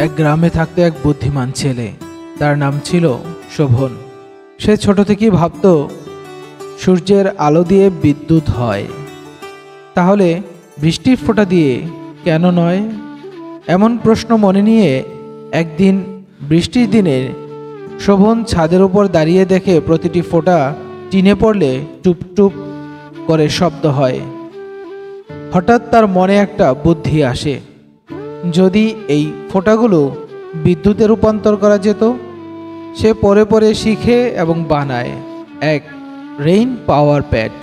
এক গ্রামে থাকতো এক বুদ্ধিমান ছেলে। তার নাম ছিল শোভন। সে ছোট থেকেই ভাবত সূর্যের আলো দিয়ে বিদ্যুৎ হয়, তাহলে বৃষ্টির ফোঁটা দিয়ে কেন নয়? এমন প্রশ্ন মনে নিয়ে একদিন বৃষ্টির দিনে শোভন ছাদের উপর দাঁড়িয়ে দেখে প্রতিটি ফোঁটা টিনে পড়লে টুপ টুপ করে শব্দ হয়। হঠাৎ তার মনে একটা বুদ্ধি আসে, যদি এই ফোঁটাগুলো বিদ্যুতে রূপান্তর করা যেত। সে পরে পরে শিখে এবং বানায় এক রেইন পাওয়ার প্যাড,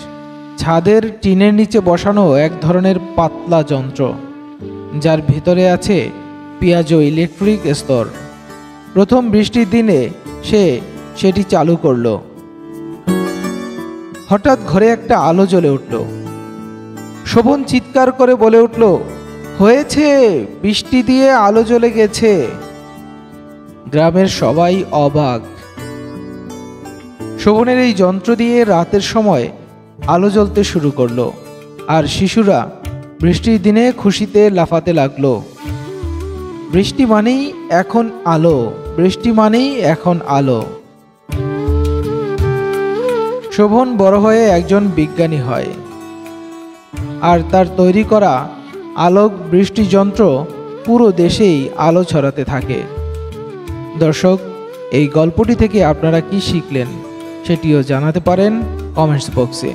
ছাদের টিনের নিচে বসানো এক ধরনের পাতলা যন্ত্র, যার ভিতরে আছে পিয়াজো ইলেকট্রিক স্তর। প্রথম বৃষ্টির দিনে সে সেটি চালু করল। হঠাৎ ঘরে একটা আলো জ্বলে উঠল। শোভন চিৎকার করে বলে উঠল, হয়েছে, বৃষ্টি দিয়ে আলো জ্বলে গেছে। গ্রামের সবাই অবাক। শোভনের এই যন্ত্র দিয়ে রাতের সময় আলো জ্বলতে শুরু করলো, আর শিশুরা বৃষ্টির দিনে খুশিতে লাফাতে লাগলো। বৃষ্টি মানেই এখন আলো, বৃষ্টি মানেই এখন আলো। শোভন বড় হয়ে একজন বিজ্ঞানী হয়, আর তার তৈরি করা আলোক বৃষ্টি যন্ত্র পুরো দেশেই আলো ছড়াতে থাকে। দর্শক, এই গল্পটি থেকে আপনারা কি শিখলেন সেটিও জানাতে পারেন কমেন্টস বক্সে।